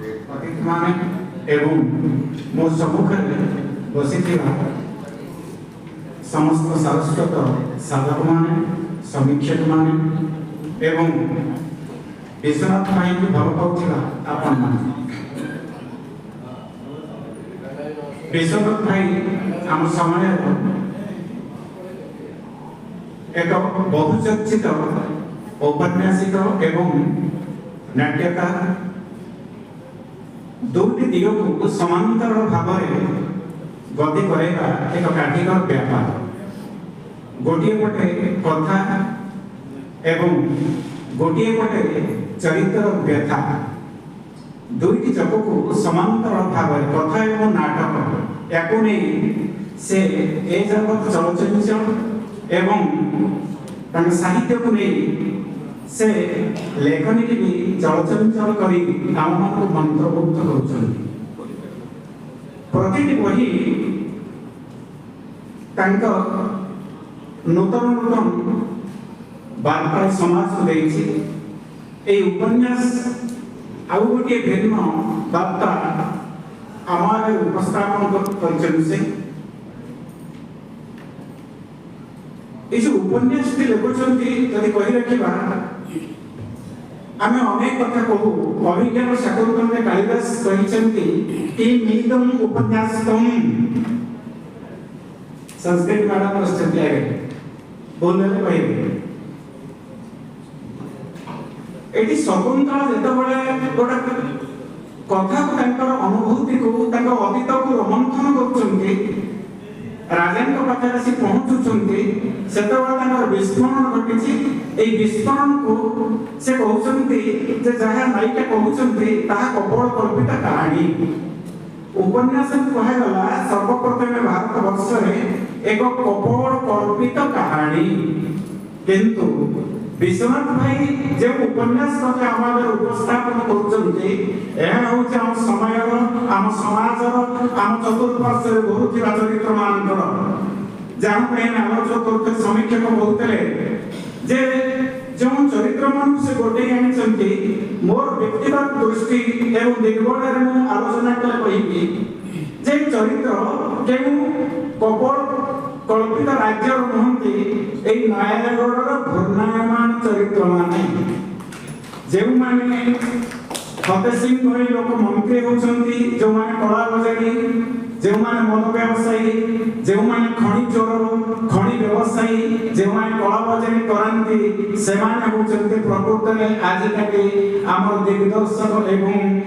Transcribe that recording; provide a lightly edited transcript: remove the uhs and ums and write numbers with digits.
अतिथि माने एवं मो सम्मुखें बसी समस्त सारस्वत साधक माने समीक्षक माने एवं विश्वनाथ भाई की भल पाउथिला आपण माने विश्वनाथ भाई आम समय एक बहुचर्चित औपन्यासिक एवं नाट्यकार दुटी दिग को समांतर भाव गति कराइबा एक काठिकर व्यापार गोटे पटे कथा एवं गोटे पटे चरित्र व्यथा दुईटी जक को समांतर भाव कथा एवं नाटक याकू नहीं से ए जगत चलचंचल एवं साहित्य को नहीं से लेखनी की भी चलचंचल करी आम को मंत्रमुग्ध करुछन्ति प्रतिटी बही तांका नूतन नूतन वार्ता समाज को देछि ए उपन्यास आउ गोटे भिन्न वार्ता आमारे उपस्थापन करछन से ए जो उपन्यास टी लेखुछन्ति जदि कहि रखिबा आमे अनेक कथा कहू अभिज्ञान शाकुंतल में कालिदास कहिछन्ति कि मीदम उपन्यासतम संस्कृत मैडम प्रस्तुति आगे बोलले कहिबे एटी शकुंतल जेतबेले गोटा कथा को तांकर अनुभूति को तांकर अतीत को रोमंथन करछन्ति राजांक पाखरे से पहुंचुछन्ति सेतबेले तांकर विस्फोरण घटिछि ए विस्फोरण को से कहउछन्ति जे जहा नायिका कहउछन्ति ताहा कपोल कल्पित कहानी उपन्यास कहा गला सर्वप्रथम भारत वर्ष रे एक कपोल कल्पित कहानी किंतु विश्वनाथ भाई जे उपन्यास कथा आमार उपस्थापन करुछन्ति एहा होछि हम समय आम समाज आम चतुर्पार्श्व घुरुथिबा चरित्र मानकर जान पे आलोचना करते समीक्षक बोलते जे जो चरित्र मान से गोटे आनिछन्ति मोर व्यक्तिगत दृष्टि एवं दिग्बଳରେ ମୁଁ आलोचना कले कहिबी जे चरित्र केउ कपोल कल्पित राज्य नहंती ए नयागढ़र घूर्णायमान चरित्र माने जे माने फतेह सिंह भई लोक मंत्री होछन्ति जो माने कला बजारी जो माने मन व्यवसायी जो माने खनि चोर खनि व्यवसायी जो माने कला बजारी करंती से माने होछन्ति प्रकृत में आज तक हमर दिग्दर्शक एवं